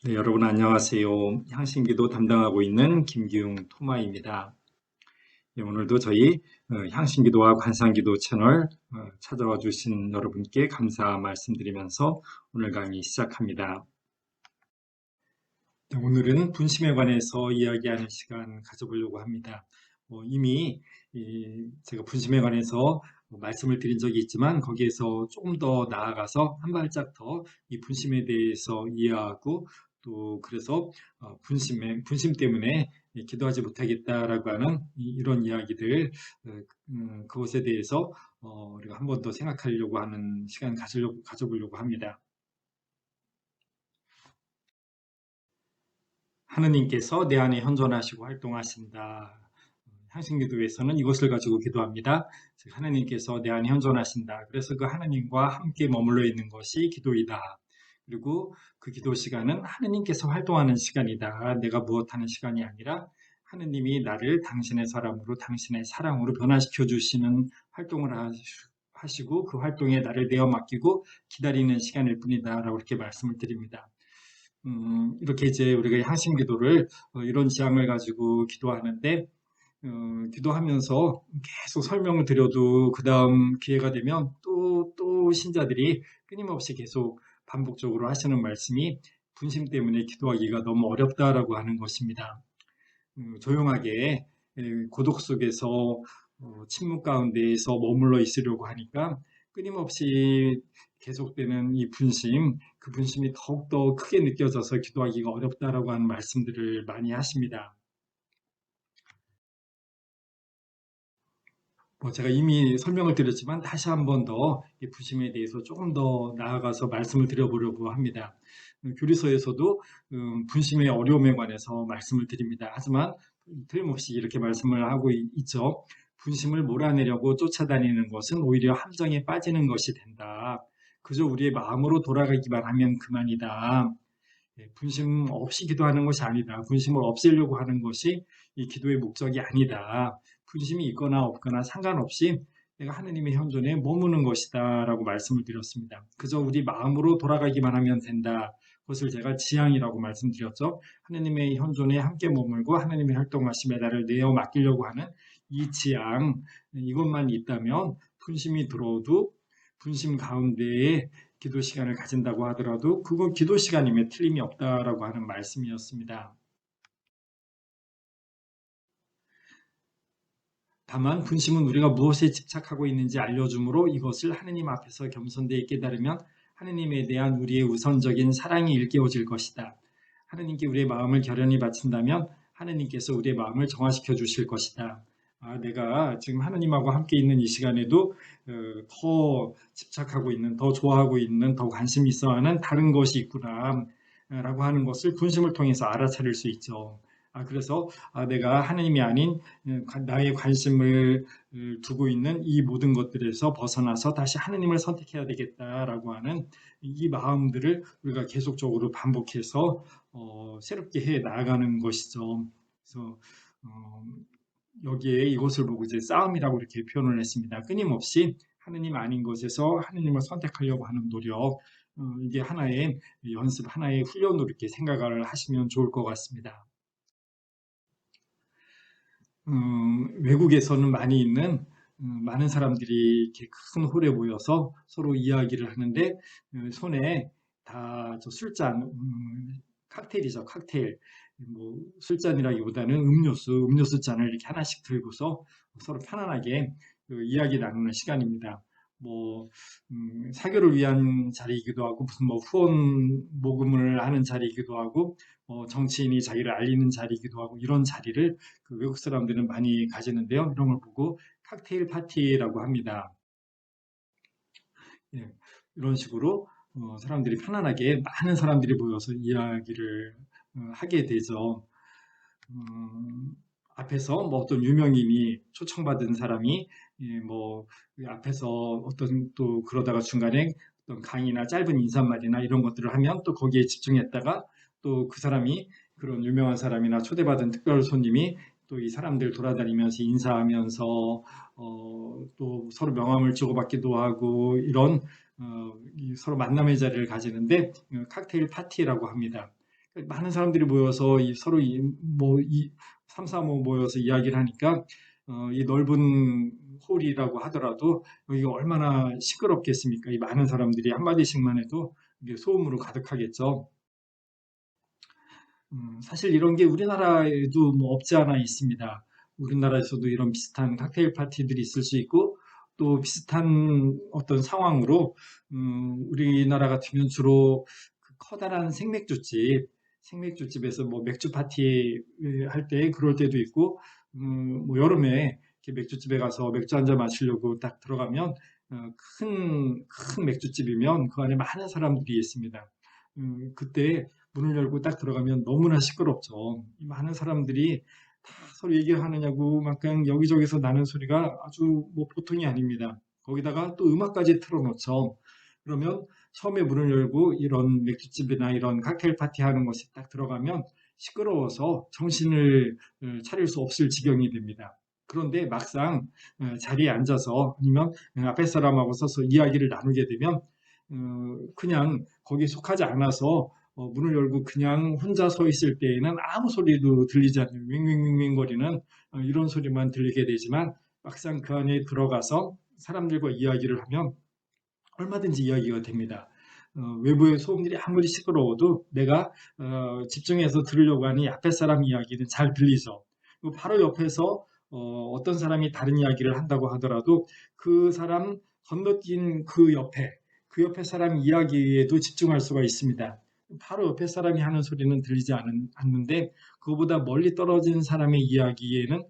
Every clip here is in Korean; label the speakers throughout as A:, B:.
A: 네, 여러분 안녕하세요. 향신기도 담당하고 있는 김기웅 토마입니다. 네, 오늘도 저희 향신기도와 관상기도 채널 찾아와 주신 여러분께 감사 말씀드리면서 오늘 강의 시작합니다. 네, 오늘은 분심에 관해서 이야기하는 시간 가져보려고 합니다. 이미 제가 분심에 관해서 말씀을 드린 적이 있지만 거기에서 조금 더 나아가서 한 발짝 더 이 분심에 대해서 이해하고 또 그래서 분심 때문에 기도하지 못하겠다라고 하는 이런 이야기들 그것에 대해서 우리가 한 번 더 생각하려고 하는 시간 가져보려고 합니다. 하느님께서 내 안에 현존하시고 활동하신다. 향신기도에서는 이것을 가지고 기도합니다. 즉, 하느님께서 내 안에 현존하신다. 그래서 그 하느님과 함께 머물러 있는 것이 기도이다. 그리고 그 기도 시간은 하느님께서 활동하는 시간이다. 내가 무엇하는 시간이 아니라 하느님이 나를 당신의 사람으로 당신의 사랑으로 변화시켜 주시는 활동을 하시고 그 활동에 나를 내어 맡기고 기다리는 시간일 뿐이다. 라고 이렇게 말씀을 드립니다. 이렇게 이제 우리가 향신 기도를 이런 지향을 가지고 기도하는데 기도하면서 계속 설명을 드려도 그 다음 기회가 되면 또 신자들이 끊임없이 계속 반복적으로 하시는 말씀이 분심 때문에 기도하기가 너무 어렵다라고 하는 것입니다. 조용하게 고독 속에서 침묵 가운데에서 머물러 있으려고 하니까 끊임없이 계속되는 이 분심, 그 분심이 더욱더 크게 느껴져서 기도하기가 어렵다라고 하는 말씀들을 많이 하십니다. 제가 이미 설명을 드렸지만 다시 한 번 더 이 부심에 대해서 조금 더 나아가서 말씀을 드려보려고 합니다. 교리서에서도 분심의 어려움에 관해서 말씀을 드립니다. 하지만 틀림없이 이렇게 말씀을 하고 있죠. 분심을 몰아내려고 쫓아다니는 것은 오히려 함정에 빠지는 것이 된다. 그저 우리의 마음으로 돌아가기만 하면 그만이다. 분심 없이 기도하는 것이 아니다. 분심을 없애려고 하는 것이 이 기도의 목적이 아니다. 분심이 있거나 없거나 상관없이 내가 하느님의 현존에 머무는 것이다 라고 말씀을 드렸습니다. 그저 우리 마음으로 돌아가기만 하면 된다. 그것을 제가 지향이라고 말씀드렸죠. 하느님의 현존에 함께 머물고 하느님의 활동하심에 나를 내어 맡기려고 하는 이 지향, 이것만 있다면 분심이 들어도 분심 가운데에 기도 시간을 가진다고 하더라도 그건 기도 시간임에 틀림이 없다라고 하는 말씀이었습니다. 다만 분심은 우리가 무엇에 집착하고 있는지 알려주므로 이것을 하느님 앞에서 겸손되이 깨달으면 하느님에 대한 우리의 우선적인 사랑이 일깨워질 것이다. 하느님께 우리의 마음을 결연히 바친다면 하느님께서 우리의 마음을 정화시켜 주실 것이다. 내가 지금 하느님하고 함께 있는 이 시간에도 더 집착하고 있는, 더 좋아하고 있는, 더 관심 있어하는 다른 것이 있구나 라고 하는 것을 분심을 통해서 알아차릴 수 있죠. 그래서 내가 하느님이 아닌 나의 관심을 두고 있는 이 모든 것들에서 벗어나서 다시 하느님을 선택해야 되겠다라고 하는 이 마음들을 우리가 계속적으로 반복해서 새롭게 해 나아가는 것이죠. 그래서 어, 여기에 이것을 보고 이제 싸움이라고 이렇게 표현을 했습니다. 끊임없이 하느님 아닌 것에서 하느님을 선택하려고 하는 노력, 이게 하나의 연습, 하나의 훈련으로 이렇게 생각을 하시면 좋을 것 같습니다. 외국에서는 많이 있는 많은 사람들이 이렇게 큰 홀에 모여서 서로 이야기를 하는데 손에 다 저 술잔, 칵테일이죠, 칵테일. 뭐 술잔이라기보다는 음료수 잔을 이렇게 하나씩 들고서 서로 편안하게 그 이야기 나누는 시간입니다. 뭐 사교를 위한 자리이기도 하고 무슨 뭐 후원 모금을 하는 자리이기도 하고 정치인이 자기를 알리는 자리이기도 하고 이런 자리를 그 외국 사람들은 많이 가지는데요. 이런 걸 보고 칵테일 파티라고 합니다. 예, 이런 식으로 사람들이 편안하게 많은 사람들이 모여서 이야기를 하게 되죠. 앞에서 뭐 어떤 유명인이 초청받은 사람이 뭐 앞에서 어떤 또 그러다가 중간에 어떤 강의나 짧은 인사말이나 이런 것들을 하면 또 거기에 집중했다가 또 그 사람이 그런 유명한 사람이나 초대받은 특별 손님이 또 이 사람들 돌아다니면서 인사하면서 또 서로 명함을 주고받기도 하고 이런 서로 만남의 자리를 가지는데 칵테일 파티라고 합니다. 많은 사람들이 모여서 서로 이 3, 4, 5 모여서 이야기를 하니까 이 넓은 홀이라고 하더라도 여기가 얼마나 시끄럽겠습니까? 이 많은 사람들이 한마디씩만 해도 이게 소음으로 가득하겠죠. 사실 이런 게 우리나라에도 뭐 없지 않아 있습니다. 우리나라에서도 이런 비슷한 칵테일 파티들이 있을 수 있고, 또 비슷한 어떤 상황으로 우리나라 같으면 주로 그 커다란 생맥주집에서 뭐 맥주 파티 할 때 그럴 때도 있고, 뭐 여름에 이렇게 맥주집에 가서 맥주 한 잔 마시려고 딱 들어가면 큰 맥주집이면 그 안에 많은 사람들이 있습니다. 그때 문을 열고 딱 들어가면 너무나 시끄럽죠. 이 많은 사람들이 다 서로 얘기하느냐고 막 그냥 여기저기서 나는 소리가 아주 뭐 보통이 아닙니다. 거기다가 또 음악까지 틀어놓죠. 그러면 처음에 문을 열고 이런 맥주집이나 이런 칵테일 파티 하는 곳에 딱 들어가면 시끄러워서 정신을 차릴 수 없을 지경이 됩니다. 그런데 막상 자리에 앉아서 아니면 앞에 사람하고 서서 이야기를 나누게 되면 그냥 거기에 속하지 않아서 문을 열고 그냥 혼자 서 있을 때에는 아무 소리도 들리지 않는 윙윙윙윙 거리는 이런 소리만 들리게 되지만 막상 그 안에 들어가서 사람들과 이야기를 하면 얼마든지 이야기가 됩니다. 외부의 소음들이 아무리 시끄러워도 내가 집중해서 들으려고 하니 앞에 사람 이야기는 잘 들리죠. 바로 옆에서 어떤 사람이 다른 이야기를 한다고 하더라도 그 사람 건너뛴 그 옆에 사람 이야기에도 집중할 수가 있습니다. 바로 옆에 사람이 하는 소리는 들리지 않는데 그거보다 멀리 떨어진 사람의 이야기에는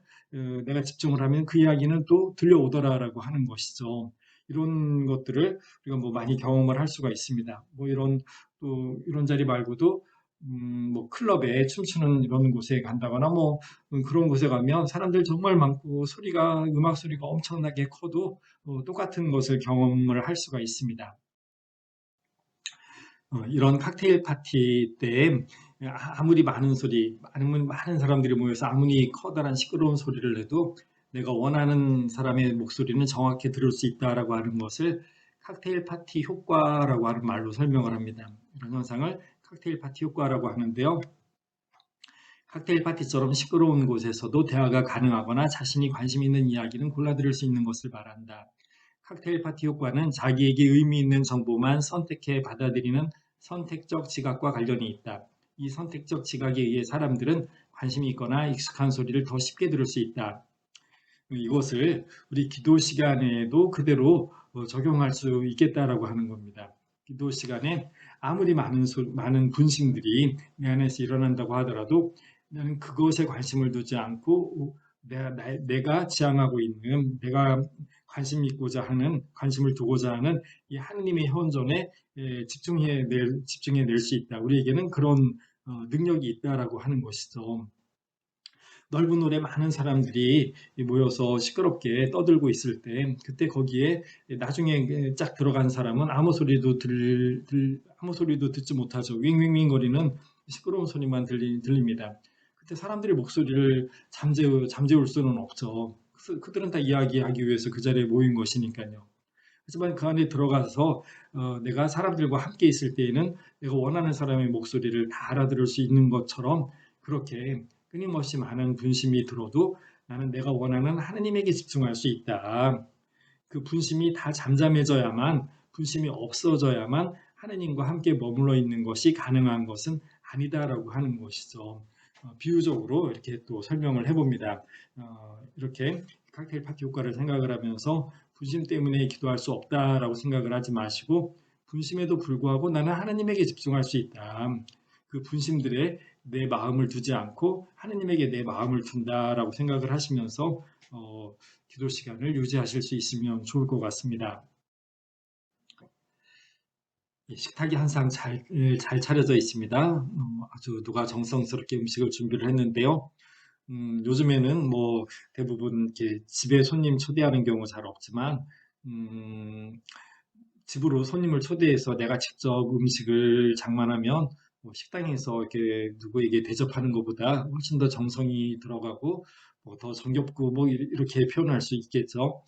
A: 내가 집중을 하면 그 이야기는 또 들려오더라라고 하는 것이죠. 이런 것들을 우리가 뭐 많이 경험을 할 수가 있습니다. 뭐 또 이런 자리 말고도 뭐 클럽에 춤추는 이런 곳에 간다거나 뭐 그런 곳에 가면 사람들 정말 많고 음악 소리가 엄청나게 커도 똑같은 것을 경험을 할 수가 있습니다. 이런 칵테일 파티 때 아무리 많은 사람들이 모여서 아무리 커다란 시끄러운 소리를 내도 내가 원하는 사람의 목소리는 정확히 들을 수 있다라고 하는 것을 칵테일 파티 효과라고 하는 말로 설명을 합니다. 이런 현상을 칵테일 파티 효과라고 하는데요. 칵테일 파티처럼 시끄러운 곳에서도 대화가 가능하거나 자신이 관심 있는 이야기는 골라 들을 수 있는 것을 말한다. 칵테일 파티 효과는 자기에게 의미 있는 정보만 선택해 받아들이는 선택적 지각과 관련이 있다. 이 선택적 지각에 의해 사람들은 관심이 있거나 익숙한 소리를 더 쉽게 들을 수 있다. 이것을 우리 기도 시간에도 그대로 적용할 수 있겠다라고 하는 겁니다. 기도 시간에 아무리 많은 분심들이 내 안에서 일어난다고 하더라도 나는 그것에 관심을 두지 않고 내가 지향하고 있는 내가 관심을 두고자 하는 이 하느님의 현존에 집중해 낼 수 있다. 우리에게는 그런 능력이 있다라고 하는 것이죠. 넓은 홀에 많은 사람들이 모여서 시끄럽게 떠들고 있을 때 그때 거기에 나중에 쫙 들어간 사람은 아무 소리도 듣지 못하죠. 윙윙윙 거리는 시끄러운 소리만 들립니다. 그때 사람들의 목소리를 잠재울 수는 없죠. 그들은 다 이야기하기 위해서 그 자리에 모인 것이니까요. 하지만 그 안에 들어가서 내가 사람들과 함께 있을 때에는 내가 원하는 사람의 목소리를 다 알아들을 수 있는 것처럼 그렇게 끊임없이 많은 분심이 들어도 나는 내가 원하는 하느님에게 집중할 수 있다. 그 분심이 다 잠잠해져야만, 분심이 없어져야만 하느님과 함께 머물러 있는 것이 가능한 것은 아니다라고 하는 것이죠. 비유적으로 이렇게 또 설명을 해봅니다. 이렇게 칵테일 파티 효과를 생각을 하면서 분심 때문에 기도할 수 없다라고 생각을 하지 마시고 분심에도 불구하고 나는 하나님에게 집중할 수 있다. 그 분심들에 내 마음을 두지 않고 하나님에게 내 마음을 둔다라고 생각을 하시면서 기도 시간을 유지하실 수 있으면 좋을 것 같습니다. 식탁이 항상 잘 차려져 있습니다. 아주 누가 정성스럽게 음식을 준비를 했는데요. 요즘에는 뭐 대부분 이렇게 집에 손님 초대하는 경우 잘 없지만, 집으로 손님을 초대해서 내가 직접 음식을 장만하면 뭐 식당에서 이렇게 누구에게 대접하는 것보다 훨씬 더 정성이 들어가고 뭐더 정겹고 뭐 이렇게 표현할 수 있겠죠.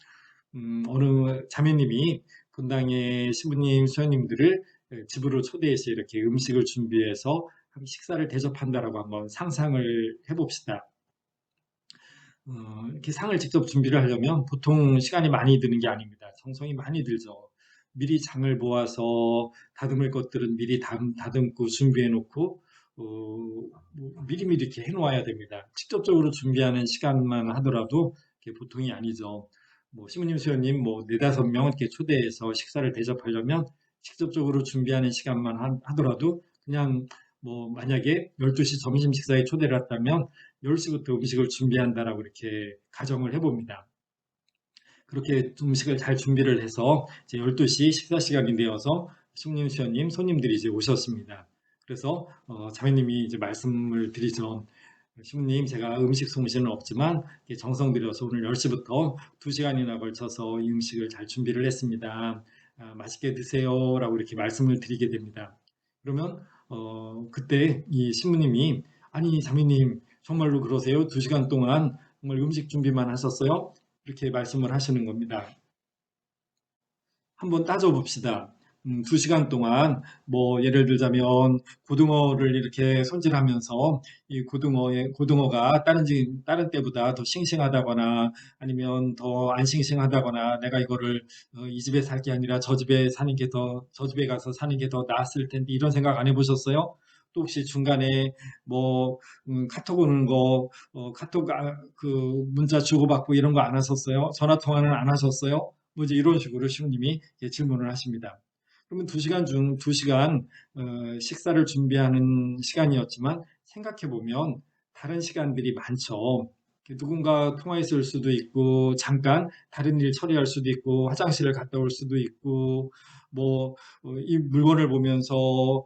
A: 어느 자매님이 분당의 신부님, 수녀님들을 집으로 초대해서 이렇게 음식을 준비해서 식사를 대접한다라고 한번 상상을 해봅시다. 이렇게 상을 직접 준비를 하려면 보통 시간이 많이 드는 게 아닙니다. 정성이 많이 들죠. 미리 장을 모아서 다듬을 것들은 미리 다듬고 준비해 놓고 미리미리 이렇게 해놓아야 됩니다. 직접적으로 준비하는 시간만 하더라도 이게 보통이 아니죠. 뭐 신부님, 수녀님 뭐 네다섯 명 이렇게 초대해서 식사를 대접하려면 직접적으로 준비하는 시간만 하더라도 그냥 뭐 만약에 12시 점심 식사에 초대를 했다면 10시부터 음식을 준비한다라고 이렇게 가정을 해봅니다. 그렇게 음식을 잘 준비를 해서 이제 12시 식사 시간이 되어서 신부님, 수녀님, 손님들이 이제 오셨습니다. 그래서 자매님이 이제 말씀을 드리죠. 신부님, 제가 음식 솜씨는 없지만 정성 들여서 오늘 10시부터 2시간이나 걸쳐서 이 음식을 잘 준비를 했습니다. 맛있게 드세요 라고 이렇게 말씀을 드리게 됩니다. 그러면 그때 이 신부님이 아니 자매님 정말로 그러세요? 2시간 동안 정말 음식 준비만 하셨어요? 이렇게 말씀을 하시는 겁니다. 한번 따져봅시다. 2시간 동안 뭐 예를 들자면 고등어를 이렇게 손질하면서 이 고등어가 다른 때보다 더 싱싱하다거나 아니면 더 안 싱싱하다거나 내가 이거를 이 집에 살 게 아니라 저 집에 가서 사는 게 더 나았을 텐데 이런 생각 안 해보셨어요? 또 혹시 중간에 뭐 카톡 오는 거 카톡 그 문자 주고받고 이런 거 안 하셨어요? 전화 통화는 안 하셨어요? 뭐 이제 이런 식으로 시부님이 질문을 하십니다. 그러면 2시간 식사를 준비하는 시간이었지만 생각해 보면 다른 시간들이 많죠. 누군가 통화했을 수도 있고 잠깐 다른 일 처리할 수도 있고 화장실을 갔다 올 수도 있고 뭐 이 물건을 보면서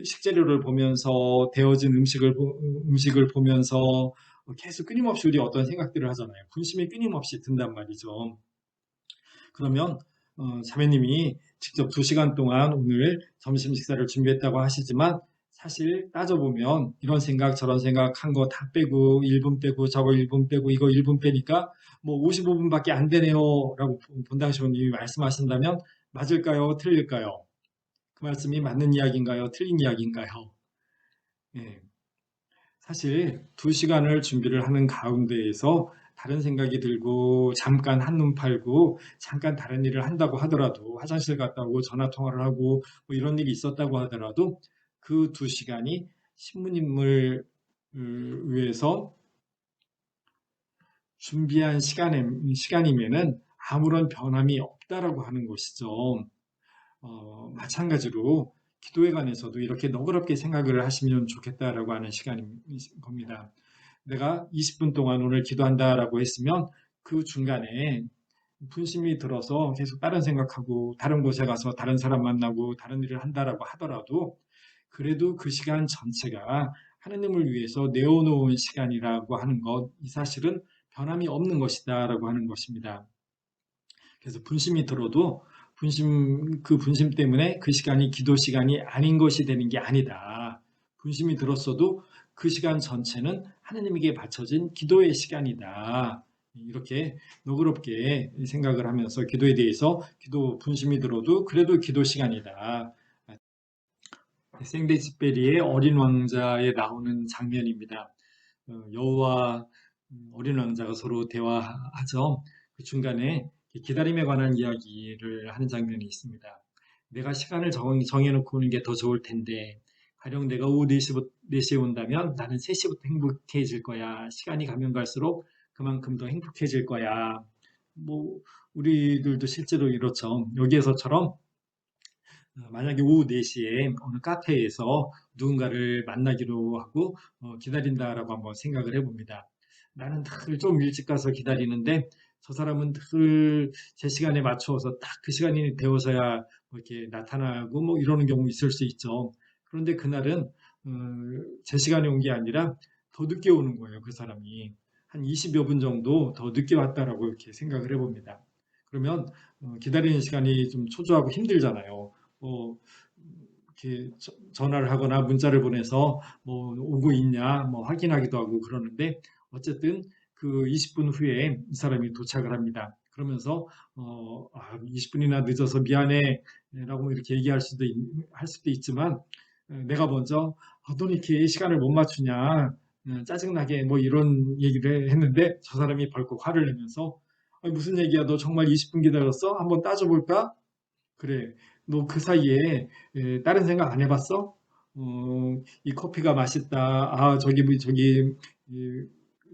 A: 식재료를 보면서 데워진 음식을 보면서 계속 끊임없이 우리 어떤 생각들을 하잖아요. 분심이 끊임없이 든단 말이죠. 그러면 자매님이 직접 2시간 동안 오늘 점심 식사를 준비했다고 하시지만 사실 따져보면 이런 생각 저런 생각 한 거 다 빼고 1분 빼고 저거 1분 빼고 이거 1분 빼니까 뭐 55분밖에 안 되네요 라고 본당 시호님이 말씀하신다면 맞을까요? 틀릴까요? 그 말씀이 맞는 이야기인가요? 틀린 이야기인가요? 예. 사실 2시간을 준비를 하는 가운데에서 다른 생각이 들고 잠깐 한눈 팔고 잠깐 다른 일을 한다고 하더라도 화장실 갔다 오고 전화 통화를 하고 뭐 이런 일이 있었다고 하더라도 그 2시간이 신부님을 위해서 준비한 시간이면은 아무런 변함이 없다라고 하는 것이죠. 마찬가지로 기도에 관해서도 이렇게 너그럽게 생각을 하시면 좋겠다라고 하는 시간인 겁니다. 내가 20분 동안 오늘 기도한다라고 했으면 그 중간에 분심이 들어서 계속 다른 생각하고 다른 곳에 가서 다른 사람 만나고 다른 일을 한다라고 하더라도 그래도 그 시간 전체가 하느님을 위해서 내어놓은 시간이라고 하는 것, 이 사실은 변함이 없는 것이다라고 하는 것입니다. 그래서 분심이 들어도 그 분심 때문에 그 시간이 기도 시간이 아닌 것이 되는 게 아니다. 분심이 들었어도 그 시간 전체는 하느님에게 바쳐진 기도의 시간이다. 이렇게 너그럽게 생각을 하면서 기도에 대해서 분심이 들어도 그래도 기도 시간이다. 생데시베리의 어린 왕자에 나오는 장면입니다. 여우와 어린 왕자가 서로 대화하죠. 그 중간에 기다림에 관한 이야기를 하는 장면이 있습니다. 내가 시간을 정해놓고 오는 게 더 좋을 텐데 가령 내가 오후 4시에 온다면 나는 3시부터 행복해질 거야. 시간이 가면 갈수록 그만큼 더 행복해질 거야. 뭐 우리들도 실제로 이렇죠. 여기에서처럼 만약에 오후 4시에 어느 카페에서 누군가를 만나기로 하고 기다린다라고 한번 생각을 해봅니다. 나는 늘 좀 일찍 가서 기다리는데 저 사람은 늘 제 시간에 맞추어서 딱 그 시간이 되어서야 뭐 이렇게 나타나고 뭐 이러는 경우 있을 수 있죠. 그런데 그날은 제 시간에 온 게 아니라 더 늦게 오는 거예요. 그 사람이 한 20여 분 정도 더 늦게 왔다라고 이렇게 생각을 해봅니다. 그러면 기다리는 시간이 좀 초조하고 힘들잖아요. 뭐 이렇게 전화를 하거나 문자를 보내서 뭐 오고 있냐 뭐 확인하기도 하고 그러는데 어쨌든 그 20분 후에 이 사람이 도착을 합니다. 그러면서 20분이나 늦어서 미안해라고 이렇게 얘기할 할 수도 있지만 내가 먼저 너는 이렇게 시간을 못 맞추냐? 짜증나게 뭐 이런 얘기를 했는데 저 사람이 벌컥 화를 내면서 무슨 얘기야? 너 정말 20분 기다렸어? 한번 따져볼까? 그래. 너 그 사이에 다른 생각 안 해봤어? 이 커피가 맛있다. 저기 이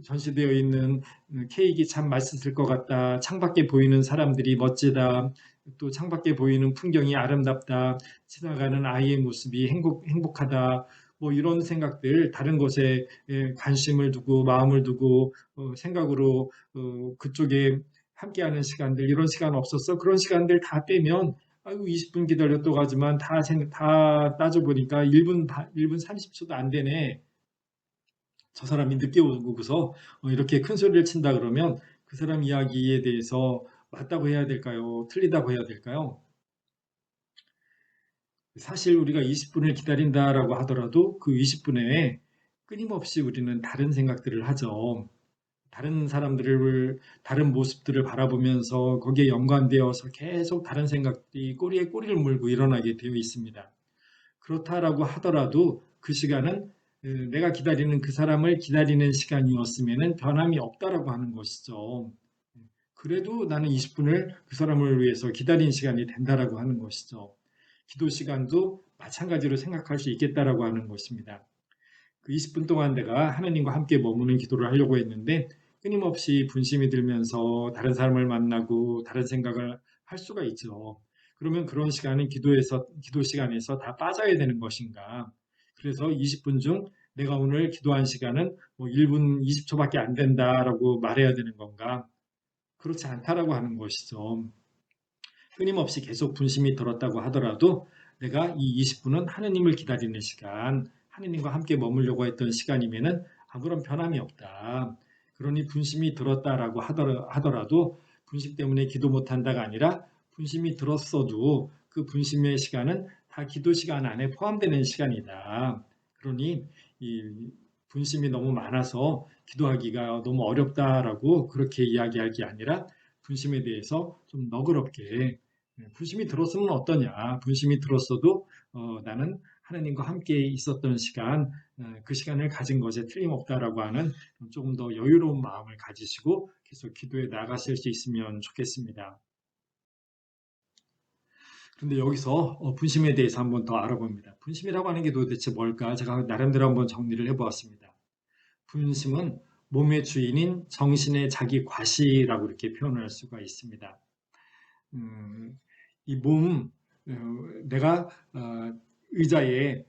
A: 전시되어 있는 케이크 참 맛있을 것 같다. 창밖에 보이는 사람들이 멋지다. 또 창밖에 보이는 풍경이 아름답다. 지나가는 아이의 모습이 행복하다. 뭐 이런 생각들, 다른 것에 관심을 두고 마음을 두고 생각으로 그쪽에 함께하는 시간들, 이런 시간 없었어? 그런 시간들 다 빼면 아이고 20분 기다렸다고 하지만 다 따져보니까 1분 30초도 안 되네. 저 사람이 늦게 오고서 이렇게 큰 소리를 친다 그러면 그 사람 이야기에 대해서 맞다고 해야 될까요? 틀리다고 해야 될까요? 사실 우리가 20분을 기다린다라고 하더라도 그 20분에 끊임없이 우리는 다른 생각들을 하죠. 다른 사람들을, 다른 모습들을 바라보면서 거기에 연관되어서 계속 다른 생각들이 꼬리에 꼬리를 물고 일어나게 되어 있습니다. 그렇다라고 하더라도 그 시간은 내가 기다리는 그 사람을 기다리는 시간이었으면 변함이 없다라고 하는 것이죠. 그래도 나는 20분을 그 사람을 위해서 기다린 시간이 된다라고 하는 것이죠. 기도 시간도 마찬가지로 생각할 수 있겠다라고 하는 것입니다. 그 20분 동안 내가 하나님과 함께 머무는 기도를 하려고 했는데 끊임없이 분심이 들면서 다른 사람을 만나고 다른 생각을 할 수가 있죠. 그러면 그런 시간은 기도 시간에서 다 빠져야 되는 것인가? 그래서 20분 중 내가 오늘 기도한 시간은 뭐 1분 20초밖에 안 된다라고 말해야 되는 건가? 그렇지 않다라고 하는 것이죠. 끊임없이 계속 분심이 들었다고 하더라도 내가 이 20분은 하느님을 기다리는 시간, 하느님과 함께 머물려고 했던 시간이면은 아무런 변함이 없다. 그러니 분심이 들었다라고 하더라도 분심 때문에 기도 못한다가 아니라 분심이 들었어도 그 분심의 시간은 다 기도 시간 안에 포함되는 시간이다. 그러니 이 분심이 너무 많아서 기도하기가 너무 어렵다라고 그렇게 이야기할 게 아니라 분심에 대해서 좀 너그럽게 분심이 들었으면 어떠냐? 분심이 들었어도 나는 하나님과 함께 있었던 시간, 그 시간을 가진 것에 틀림없다라고 하는 조금 더 여유로운 마음을 가지시고 계속 기도에 나가실 수 있으면 좋겠습니다. 그런데 여기서 분심에 대해서 한번 더 알아봅니다. 분심이라고 하는 게 도대체 뭘까? 제가 나름대로 한번 정리를 해보았습니다. 분심은 몸의 주인인 정신의 자기 과시라고 이렇게 표현할 수가 있습니다. 음, 이 몸, 내가 의자에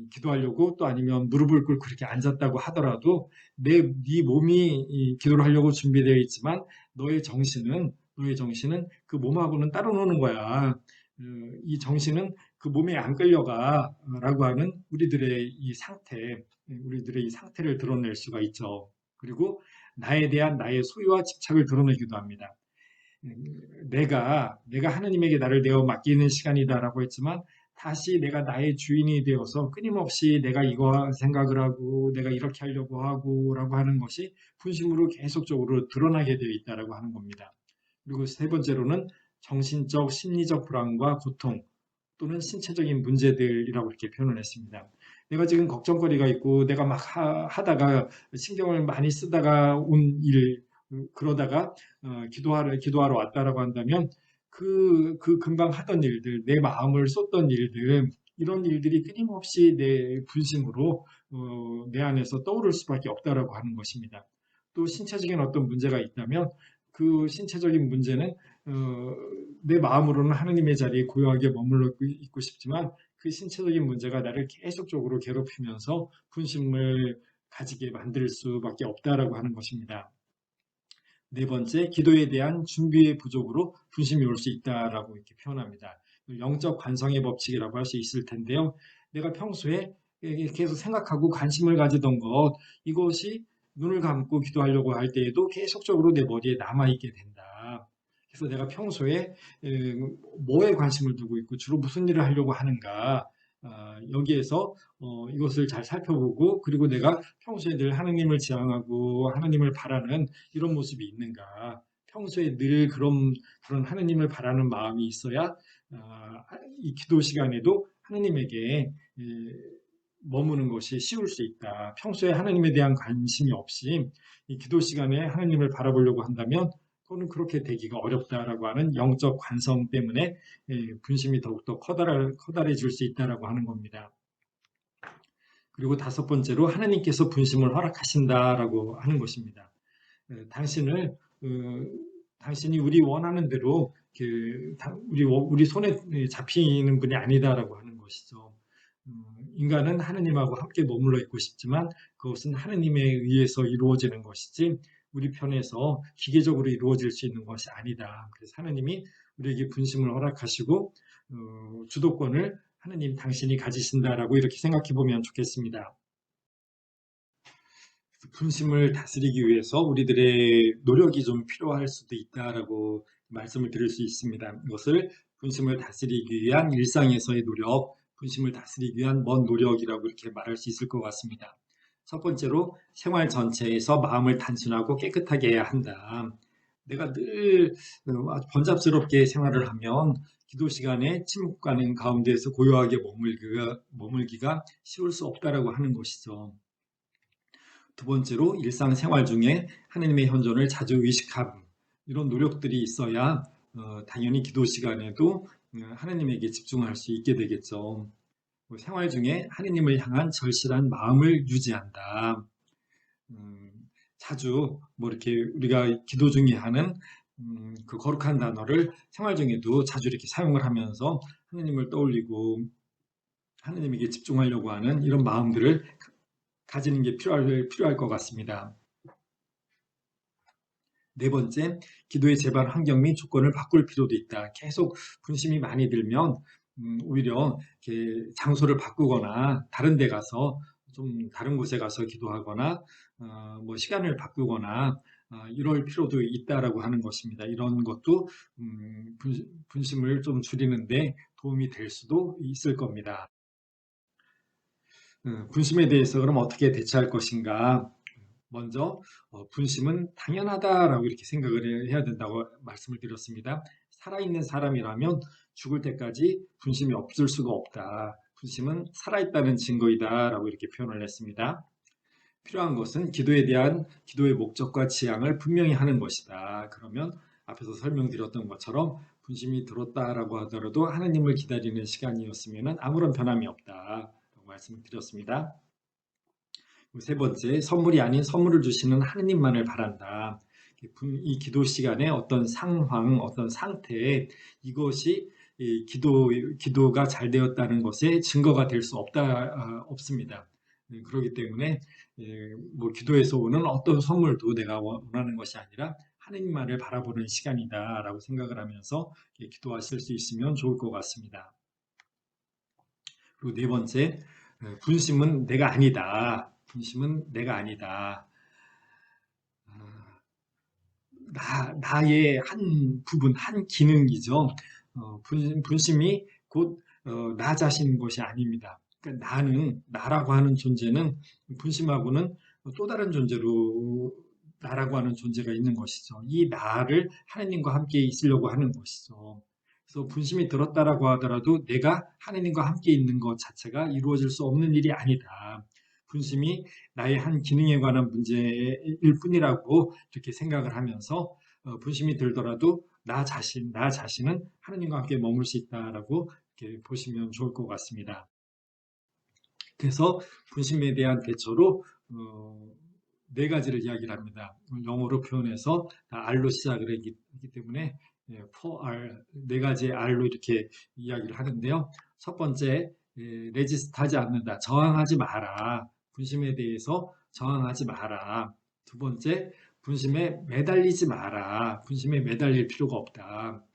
A: 기도하려고 또 아니면 무릎을 꿇고 그렇게 앉았다고 하더라도 네 몸이 기도를 하려고 준비되어 있지만 너의 정신은 그 몸하고는 따로 노는 거야. 이 정신은 그 몸에 안 끌려가라고 하는 우리들의 이 상태를 드러낼 수가 있죠. 그리고 나에 대한 나의 소유와 집착을 드러내기도 합니다. 내가 하느님에게 나를 내어 맡기는 시간이다라고 했지만 다시 내가 나의 주인이 되어서 끊임없이 내가 이거 생각을 하고 내가 이렇게 하려고 하고라고 하는 것이 분심으로 계속적으로 드러나게 되어 있다라고 하는 겁니다. 그리고 세 번째로는 정신적, 심리적 불안과 고통 또는 신체적인 문제들이라고 이렇게 표현을 했습니다. 내가 지금 걱정거리가 있고 내가 막 하다가 신경을 많이 쓰다가 온 일, 그러다가 기도하러 왔다라고 한다면 그 금방 하던 일들, 내 마음을 쏟던 일들, 이런 일들이 끊임없이 내 분심으로 내 안에서 떠오를 수밖에 없다라고 하는 것입니다. 또 신체적인 어떤 문제가 있다면 그 신체적인 문제는 어, 내 마음으로는 하느님의 자리에 고요하게 머물러 있고 싶지만 그 신체적인 문제가 나를 계속적으로 괴롭히면서 분심을 가지게 만들 수밖에 없다라고 하는 것입니다. 네 번째, 기도에 대한 준비의 부족으로 분심이 올 수 있다라고 이렇게 표현합니다. 영적 관성의 법칙이라고 할 수 있을 텐데요. 내가 평소에 계속 생각하고 관심을 가지던 것, 이것이 눈을 감고 기도하려고 할 때에도 계속적으로 내 머리에 남아있게 된다. 그래서 내가 평소에 뭐에 관심을 두고 있고 주로 무슨 일을 하려고 하는가, 여기에서 이것을 잘 살펴보고 그리고 내가 평소에 늘 하나님을 지향하고 하나님을 바라는 이런 모습이 있는가. 평소에 늘 그런 하나님을 바라는 마음이 있어야 이 기도 시간에도 하나님에게 머무는 것이 쉬울 수 있다. 평소에 하나님에 대한 관심이 없이 이 기도 시간에 하나님을 바라보려고 한다면 또는 그렇게 되기가 어렵다라고 하는 영적 관성 때문에 분심이 더욱더 커다래질 수 있다라고 하는 겁니다. 그리고 다섯 번째로 하나님께서 분심을 허락하신다라고 하는 것입니다. 당신을 당신이 우리 원하는 대로 우리 손에 잡히는 분이 아니다라고 하는 것이죠. 인간은 하느님하고 함께 머물러 있고 싶지만 그것은 하느님에 의해서 이루어지는 것이지 우리 편에서 기계적으로 이루어질 수 있는 것이 아니다. 그래서 하느님이 우리에게 분심을 허락하시고 주도권을 하느님 당신이 가지신다라고 이렇게 생각해 보면 좋겠습니다. 분심을 다스리기 위해서 우리들의 노력이 좀 필요할 수도 있다라고 말씀을 드릴 수 있습니다. 이것을 분심을 다스리기 위한 일상에서의 노력, 분심을 다스리기 위한 먼 노력이라고 이렇게 말할 수 있을 것 같습니다. 첫 번째로 생활 전체에서 마음을 단순하고 깨끗하게 해야 한다. 내가 늘 번잡스럽게 생활을 하면 기도 시간에 침묵하는 가운데에서 고요하게 머물기가 쉬울 수 없다라고 하는 것이죠. 두 번째로 일상생활 중에 하나님의 현존을 자주 의식하고 이런 노력들이 있어야 당연히 기도 시간에도 하나님에게 집중할 수 있게 되겠죠. 생활 중에 하나님을 향한 절실한 마음을 유지한다. 자주 이렇게 우리가 기도 중에 하는 그 거룩한 단어를 생활 중에도 자주 이렇게 사용을 하면서 하나님을 떠올리고 하나님에게 집중하려고 하는 이런 마음들을 가지는 게 필요할 것 같습니다. 네 번째, 기도의 제반 환경 및 조건을 바꿀 필요도 있다. 계속 분심이 많이 들면 오히려 이렇게 장소를 바꾸거나 다른 데 가서 좀 다른 곳에 가서 기도하거나 시간을 바꾸거나 이럴 필요도 있다라고 하는 것입니다. 이런 것도 분심을 좀 줄이는데 도움이 될 수도 있을 겁니다. 분심에 대해서 그럼 어떻게 대처할 것인가? 먼저 분심은 당연하다라고 이렇게 생각을 해야 된다고 말씀을 드렸습니다. 살아있는 사람이라면 죽을 때까지 분심이 없을 수가 없다. 분심은 살아있다는 증거이다라고 이렇게 표현을 했습니다. 필요한 것은 기도에 대한 기도의 목적과 지향을 분명히 하는 것이다. 그러면 앞에서 설명드렸던 것처럼 분심이 들었다라고 하더라도 하나님을 기다리는 시간이었으면 아무런 변함이 없다라고 말씀을 드렸습니다. 세 번째, 선물이 아닌 선물을 주시는 하느님만을 바란다. 이 기도 시간에 어떤 상황, 어떤 상태, 이것이 기도가 잘 되었다는 것에 증거가 될 수 없습니다. 그렇기 때문에 기도에서 오는 어떤 선물도 내가 원하는 것이 아니라 하느님만을 바라보는 시간이다라고 생각을 하면서 기도하실 수 있으면 좋을 것 같습니다. 그리고 네 번째, 분심은 내가 아니다. 분심은 내가 아니다. 나의 한 부분, 한 기능이죠. 분심이 곧 나 자신인 것이 아닙니다. 그러니까 나라고 하는 존재는 분심하고는 또 다른 존재로 나라고 하는 존재가 있는 것이죠. 이 나를 하나님과 함께 있으려고 하는 것이죠. 그래서 분심이 들었다라고 하더라도 내가 하나님과 함께 있는 것 자체가 이루어질 수 없는 일이 아니다. 분심이 나의 한 기능에 관한 문제일 뿐이라고 이렇게 생각을 하면서 분심이 들더라도 나 자신은 하나님과 함께 머물 수 있다라고 이렇게 보시면 좋을 것 같습니다. 그래서 분심에 대한 대처로 네 가지를 이야기를 합니다. 영어로 표현해서 R로 시작을 했기 때문에 4R, 네 가지의 R로 이렇게 이야기를 하는데요. 첫 번째, 레지스트 하지 않는다. 저항하지 마라. 분심에 대해서 저항하지 마라. 두 번째, 분심에 매달리지 마라. 분심에 매달릴 필요가 없다.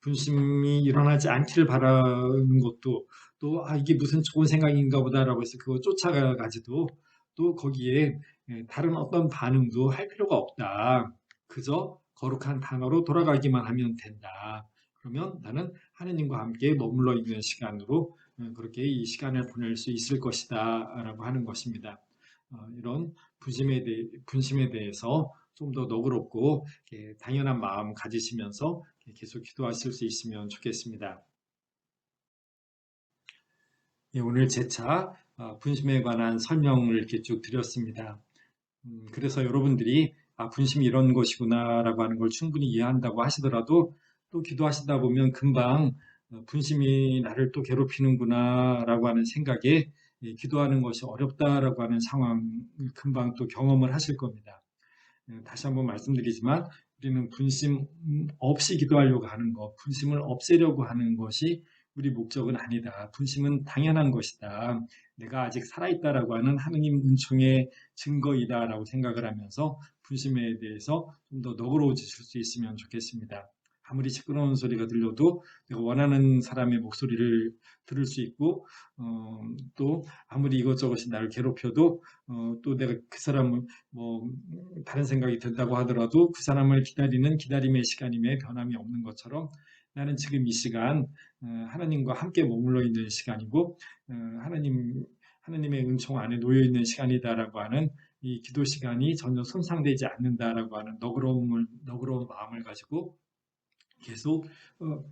A: 분심이 일어나지 않기를 바라는 것도 또 이게 무슨 좋은 생각인가 보다라고 해서 그거 쫓아가지도 또 거기에 다른 어떤 반응도 할 필요가 없다. 그저 거룩한 단어로 돌아가기만 하면 된다. 그러면 나는 하느님과 함께 머물러 있는 시간으로 그렇게 이 시간을 보낼 수 있을 것이다 라고 하는 것입니다. 이런 분심에 대해서 좀 더 너그럽고 당연한 마음 가지시면서 계속 기도하실 수 있으면 좋겠습니다. 예, 오늘 재차 분심에 관한 설명을 이렇게 쭉 드렸습니다. 그래서 여러분들이 분심이 이런 것이구나라고 하는 걸 충분히 이해한다고 하시더라도 또 기도하시다 보면 금방 분심이 나를 또 괴롭히는구나라고 하는 생각에 기도하는 것이 어렵다라고 하는 상황을 금방 또 경험을 하실 겁니다. 다시 한번 말씀드리지만 우리는 분심 없이 기도하려고 하는 것, 분심을 없애려고 하는 것이 우리 목적은 아니다. 분심은 당연한 것이다. 내가 아직 살아있다라고 하는 하느님 은총의 증거이다라고 생각을 하면서 분심에 대해서 좀 더 너그러워지실 수 있으면 좋겠습니다. 아무리 시끄러운 소리가 들려도 내가 원하는 사람의 목소리를 들을 수 있고 또 아무리 이것저것이 나를 괴롭혀도 또 내가 그 사람을 다른 생각이 든다고 하더라도 그 사람을 기다리는 기다림의 시간임에 변함이 없는 것처럼 나는 지금 이 시간 하나님과 함께 머물러 있는 시간이고 하나님의 은총 안에 놓여 있는 시간이다라고 하는 이 기도 시간이 전혀 손상되지 않는다라고 하는 너그러운 마음을 가지고 계속 어,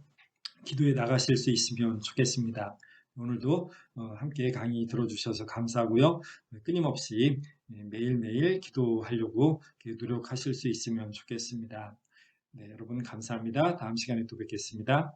A: 기도에 나가실 수 있으면 좋겠습니다. 오늘도 함께 강의 들어주셔서 감사하고요. 끊임없이 매일매일 기도하려고 노력하실 수 있으면 좋겠습니다. 네, 여러분 감사합니다. 다음 시간에 또 뵙겠습니다.